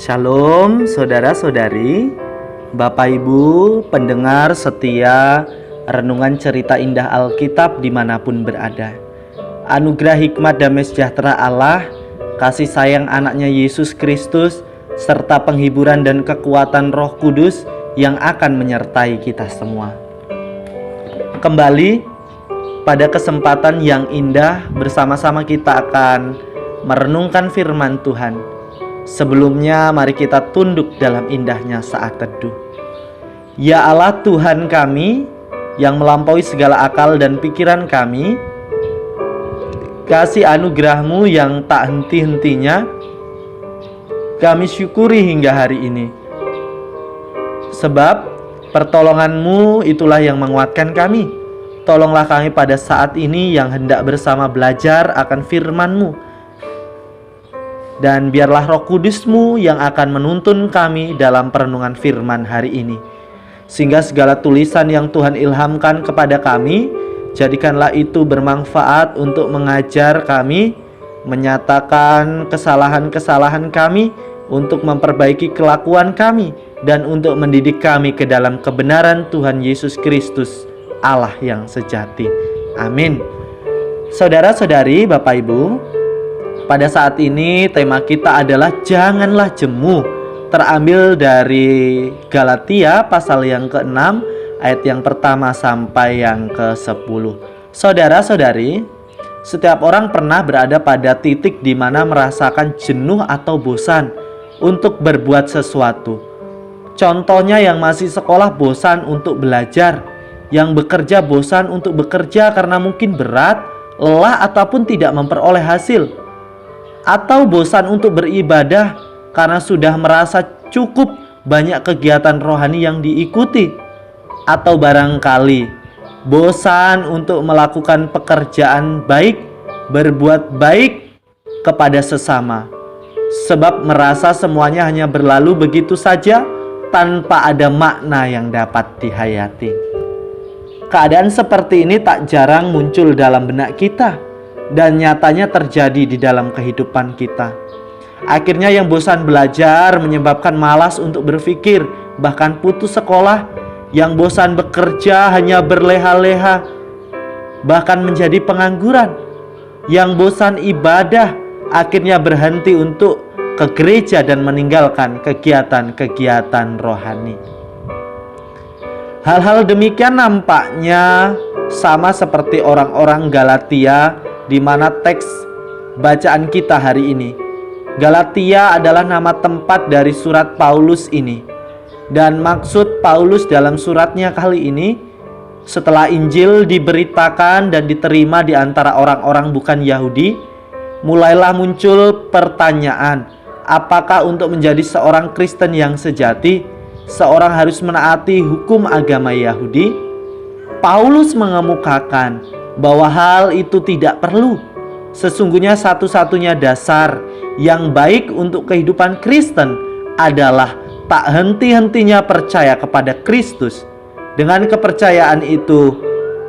Shalom saudara-saudari, Bapak Ibu pendengar setia renungan cerita indah Alkitab dimanapun berada. Anugerah hikmat damai sejahtera Allah, kasih sayang anaknya Yesus Kristus, serta penghiburan dan kekuatan Roh Kudus yang akan menyertai kita semua. Kembali pada kesempatan yang indah bersama-sama kita akan merenungkan firman Tuhan. Sebelumnya mari kita tunduk dalam indahnya saat teduh. Ya Allah Tuhan kami yang melampaui segala akal dan pikiran kami, kasih anugerah-Mu yang tak henti-hentinya kami syukuri hingga hari ini. Sebab pertolongan-Mu itulah yang menguatkan kami. Tolonglah kami pada saat ini yang hendak bersama belajar akan firman-Mu. Dan biarlah Roh Kudus-Mu yang akan menuntun kami dalam perenungan firman hari ini. Sehingga segala tulisan yang Tuhan ilhamkan kepada kami, jadikanlah itu bermanfaat untuk mengajar kami, menyatakan kesalahan-kesalahan kami, untuk memperbaiki kelakuan kami, dan untuk mendidik kami ke dalam kebenaran Tuhan Yesus Kristus, Allah yang sejati. Amin. Saudara-saudari, Bapak Ibu, pada saat ini tema kita adalah janganlah jemu, terambil dari Galatia pasal yang ke-6 ayat yang pertama sampai yang ke-10. Saudara-saudari, setiap orang pernah berada pada titik di mana merasakan jenuh atau bosan untuk berbuat sesuatu. Contohnya yang masih sekolah bosan untuk belajar, yang bekerja bosan untuk bekerja karena mungkin berat, lelah ataupun tidak memperoleh hasil. Atau bosan untuk beribadah karena sudah merasa cukup banyak kegiatan rohani yang diikuti. Atau barangkali bosan untuk melakukan pekerjaan baik, berbuat baik kepada sesama. Sebab merasa semuanya hanya berlalu begitu saja tanpa ada makna yang dapat dihayati. Keadaan seperti ini tak jarang muncul dalam benak kita. Dan nyatanya terjadi di dalam kehidupan kita. Akhirnya yang bosan belajar menyebabkan malas untuk berpikir, bahkan putus sekolah. Yang bosan bekerja hanya berleha-leha, bahkan menjadi pengangguran. Yang bosan ibadah akhirnya berhenti untuk ke gereja dan meninggalkan kegiatan-kegiatan rohani. Hal-hal demikian nampaknya sama seperti orang-orang Galatia, di mana teks bacaan kita hari ini. Galatia adalah nama tempat dari surat Paulus ini. Dan maksud Paulus dalam suratnya kali ini, setelah Injil diberitakan dan diterima di antara orang-orang bukan Yahudi, mulailah muncul pertanyaan, apakah untuk menjadi seorang Kristen yang sejati, seorang harus menaati hukum agama Yahudi? Paulus mengemukakan bahwa hal itu tidak perlu. Sesungguhnya satu-satunya dasar yang baik untuk kehidupan Kristen adalah tak henti-hentinya percaya kepada Kristus. Dengan kepercayaan itu,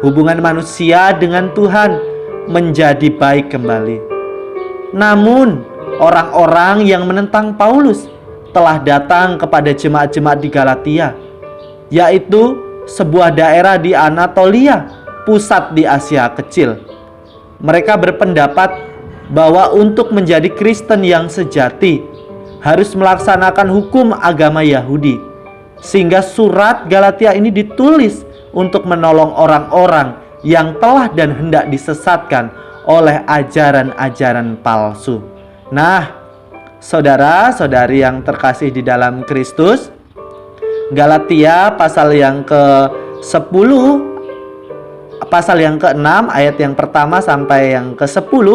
hubungan manusia dengan Tuhan menjadi baik kembali. Namun, orang-orang yang menentang Paulus telah datang kepada jemaat-jemaat di Galatia, yaitu sebuah daerah di Anatolia, pusat di Asia Kecil. Mereka berpendapat bahwa untuk menjadi Kristen yang sejati harus melaksanakan hukum agama Yahudi. Sehingga surat Galatia ini ditulis untuk menolong orang-orang yang telah dan hendak disesatkan oleh ajaran-ajaran palsu. Nah, saudara-saudari yang terkasih di dalam Kristus, Galatia pasal yang ke-10, pasal yang ke-6 ayat yang pertama sampai yang ke-10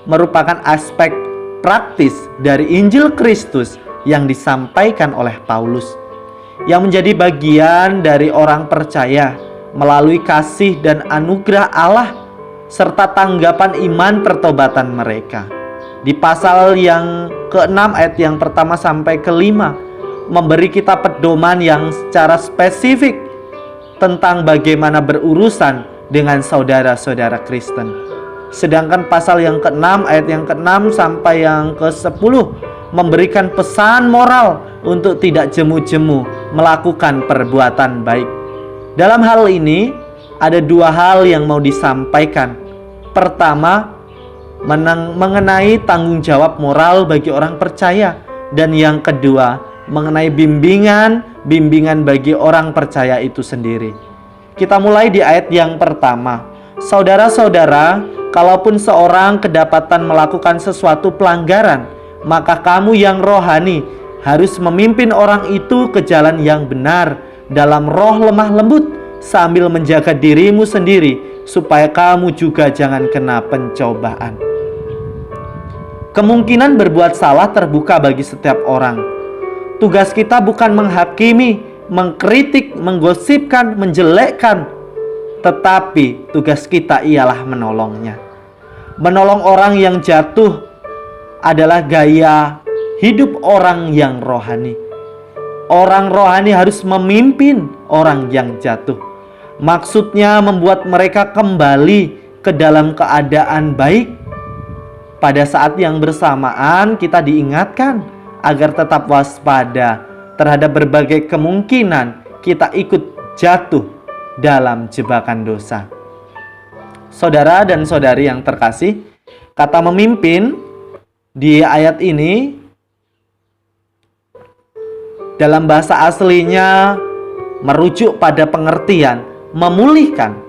merupakan aspek praktis dari Injil Kristus yang disampaikan oleh Paulus, yang menjadi bagian dari orang percaya melalui kasih dan anugerah Allah serta tanggapan iman pertobatan mereka. Di pasal yang ke-6 ayat yang pertama sampai ke-5 memberi kita pedoman yang secara spesifik tentang bagaimana berurusan dengan saudara-saudara Kristen. Sedangkan pasal yang ke-6 ayat yang ke-6 sampai yang ke-10 memberikan pesan moral untuk tidak jemu-jemu melakukan perbuatan baik. Dalam hal ini ada dua hal yang mau disampaikan. Pertama, mengenai tanggung jawab moral bagi orang percaya, dan yang kedua mengenai bimbingan bagi orang percaya itu sendiri. Kita mulai di ayat yang pertama. Saudara-saudara, kalaupun seorang kedapatan melakukan sesuatu pelanggaran, maka kamu yang rohani harus memimpin orang itu ke jalan yang benar dalam roh lemah lembut, sambil menjaga dirimu sendiri supaya kamu juga jangan kena pencobaan. Kemungkinan berbuat salah terbuka bagi setiap orang. Tugas kita bukan menghakimi, mengkritik, menggosipkan, menjelekkan, tetapi tugas kita ialah menolongnya. Menolong orang yang jatuh adalah gaya hidup orang yang rohani. Orang rohani harus memimpin orang yang jatuh. Maksudnya membuat mereka kembali ke dalam keadaan baik. Pada saat yang bersamaan kita diingatkan agar tetap waspada terhadap berbagai kemungkinan kita ikut jatuh dalam jebakan dosa. Saudara dan saudari yang terkasih, kata memimpin di ayat ini dalam bahasa aslinya merujuk pada pengertian memulihkan.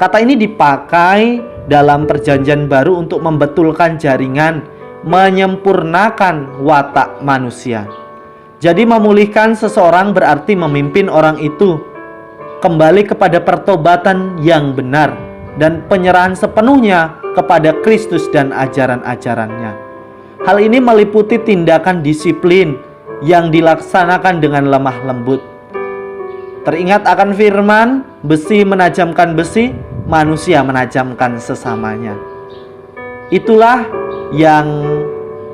Kata ini dipakai dalam Perjanjian Baru untuk membetulkan jaringan, menyempurnakan watak manusia. Jadi memulihkan seseorang berarti memimpin orang itu kembali kepada pertobatan yang benar dan penyerahan sepenuhnya kepada Kristus dan ajaran-ajarannya. Hal ini meliputi tindakan disiplin yang dilaksanakan dengan lemah lembut. Teringat akan firman, besi menajamkan besi, manusia menajamkan sesamanya. Itulah yang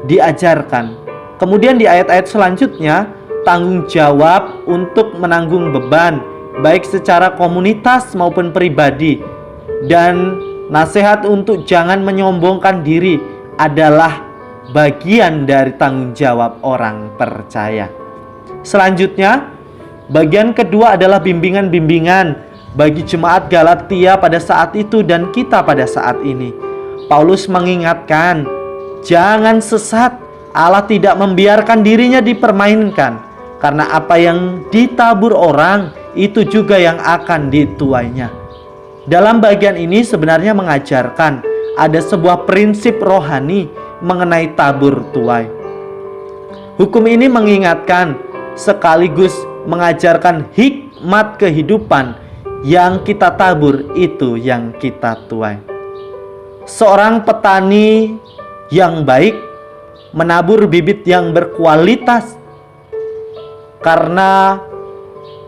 diajarkan. Kemudian di ayat-ayat selanjutnya, tanggung jawab untuk menanggung beban, baik secara komunitas maupun pribadi, dan nasihat untuk jangan menyombongkan diri adalah bagian dari tanggung jawab orang percaya. Selanjutnya, bagian kedua adalah bimbingan-bimbingan bagi jemaat Galatia pada saat itu dan kita pada saat ini. Paulus mengingatkan, jangan sesat. Allah tidak membiarkan dirinya dipermainkan, karena apa yang ditabur orang itu juga yang akan dituainya. Dalam bagian ini sebenarnya mengajarkan ada sebuah prinsip rohani mengenai tabur tuai. Hukum ini mengingatkan sekaligus mengajarkan hikmat kehidupan, yang kita tabur itu yang kita tuai. Seorang petani yang baik menabur bibit yang berkualitas karena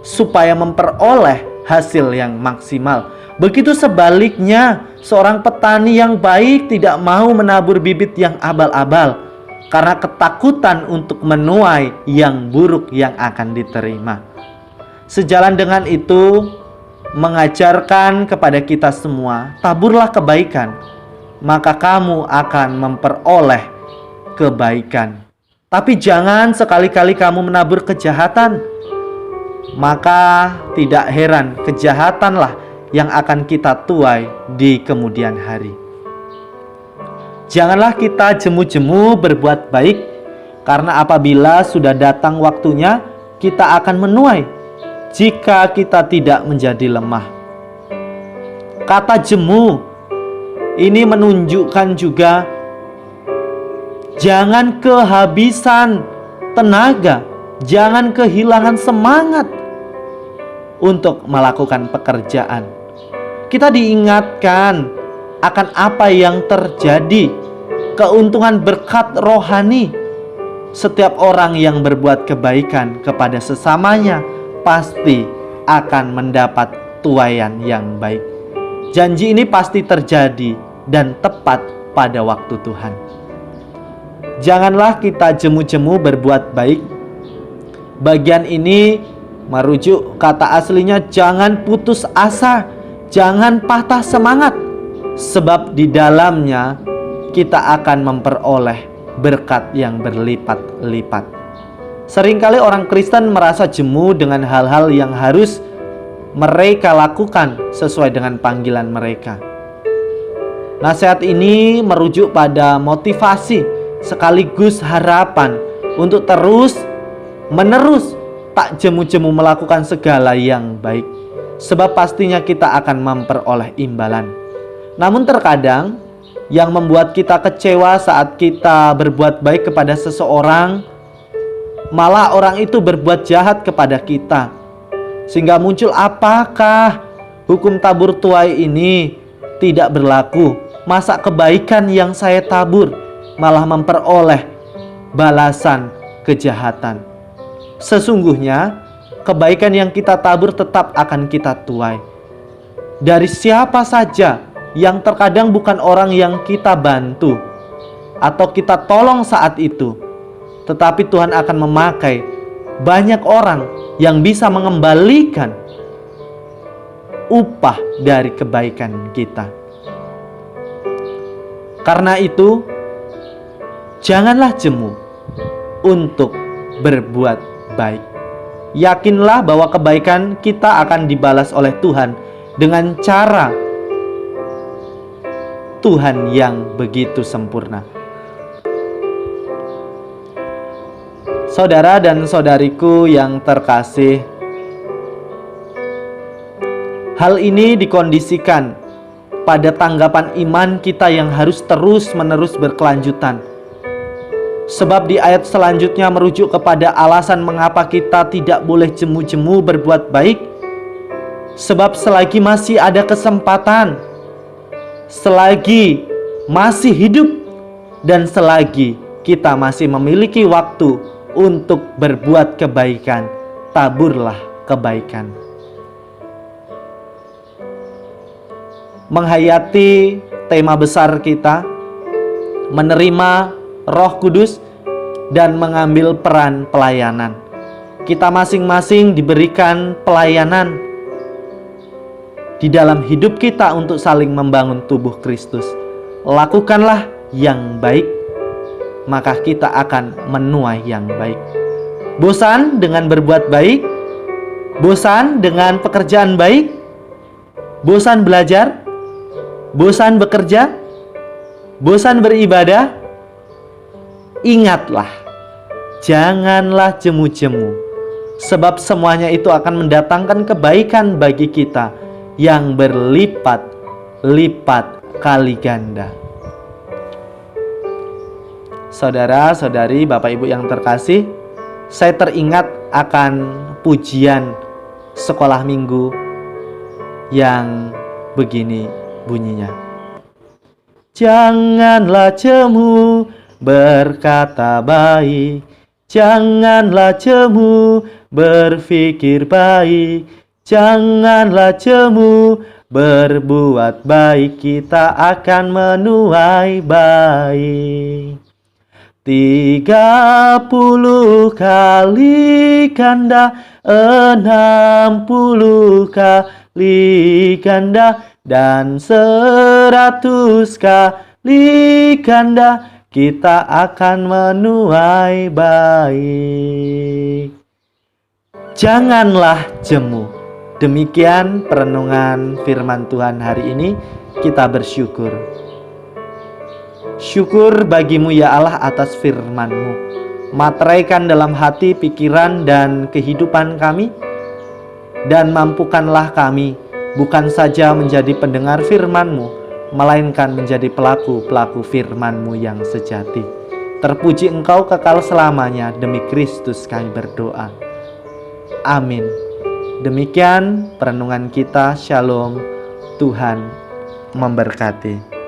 supaya memperoleh hasil yang maksimal. Begitu sebaliknya, seorang petani yang baik tidak mau menabur bibit yang abal-abal karena ketakutan untuk menuai yang buruk yang akan diterima. Sejalan dengan itu, mengajarkan kepada kita semua, taburlah kebaikan, maka kamu akan memperoleh kebaikan. Tapi jangan sekali-kali kamu menabur kejahatan, maka tidak heran kejahatanlah yang akan kita tuai di kemudian hari. Janganlah kita jemu-jemu berbuat baik, karena apabila sudah datang waktunya, kita akan menuai jika kita tidak menjadi lemah. Kata jemu ini menunjukkan juga jangan kehabisan tenaga, jangan kehilangan semangat untuk melakukan pekerjaan. Kita diingatkan akan apa yang terjadi, keuntungan berkat rohani. Setiap orang yang berbuat kebaikan kepada sesamanya pasti akan mendapat tuaian yang baik. Janji ini pasti terjadi dan tepat pada waktu Tuhan. Janganlah kita jemu-jemu berbuat baik. Bagian ini merujuk kata aslinya jangan putus asa, jangan patah semangat, sebab di dalamnya kita akan memperoleh berkat yang berlipat-lipat. Seringkali orang Kristen merasa jemu dengan hal-hal yang harus mereka lakukan sesuai dengan panggilan mereka. Nasihat ini merujuk pada motivasi sekaligus harapan untuk terus-menerus tak jemu-jemu melakukan segala yang baik, sebab pastinya kita akan memperoleh imbalan. Namun terkadang yang membuat kita kecewa saat kita berbuat baik kepada seseorang, malah orang itu berbuat jahat kepada kita. Sehingga muncul, apakah hukum tabur tuai ini tidak berlaku? Masa kebaikan yang saya tabur malah memperoleh balasan kejahatan? Sesungguhnya kebaikan yang kita tabur tetap akan kita tuai. Dari siapa saja, yang terkadang bukan orang yang kita bantu atau kita tolong saat itu, tetapi Tuhan akan memakai banyak orang yang bisa mengembalikan upah dari kebaikan kita. Karena itu, janganlah jemu untuk berbuat baik. Yakinlah bahwa kebaikan kita akan dibalas oleh Tuhan dengan cara Tuhan yang begitu sempurna. Saudara dan saudariku yang terkasih, hal ini dikondisikan pada tanggapan iman kita yang harus terus-menerus berkelanjutan. Sebab di ayat selanjutnya merujuk kepada alasan mengapa kita tidak boleh jemu-jemu berbuat baik. Sebab selagi masih ada kesempatan, selagi masih hidup, dan selagi kita masih memiliki waktu untuk berbuat kebaikan, taburlah kebaikan. Menghayati tema besar kita, menerima Roh Kudus dan mengambil peran pelayanan. Kita masing-masing diberikan pelayanan di dalam hidup kita untuk saling membangun tubuh Kristus. Lakukanlah yang baik, maka kita akan menuai yang baik. Bosan dengan berbuat baik? Bosan dengan pekerjaan baik? Bosan belajar? Bosan bekerja? Bosan beribadah? Ingatlah, janganlah jemu-jemu, sebab semuanya itu akan mendatangkan kebaikan bagi kita yang berlipat-lipat kali ganda. Saudara-saudari, Bapak Ibu yang terkasih, saya teringat akan pujian sekolah minggu yang begini bunyinya. Janganlah jemu berkata baik, janganlah jemu berpikir baik, janganlah jemu berbuat baik, kita akan menuai baik. 30 kali ganda, 60 kali ganda, dan 100 kali ganda, kita akan menuai baik. Janganlah jemu. Demikian perenungan firman Tuhan hari ini. Kita bersyukur. Syukur bagimu ya Allah atas firman-Mu. Materaikan dalam hati, pikiran, dan kehidupan kami. Dan mampukanlah kami bukan saja menjadi pendengar firman-Mu, melainkan menjadi pelaku-pelaku firman-Mu yang sejati. Terpuji Engkau kekal selamanya. Demi Kristus kami berdoa. Amin. Demikian perenungan kita. Shalom. Tuhan memberkati.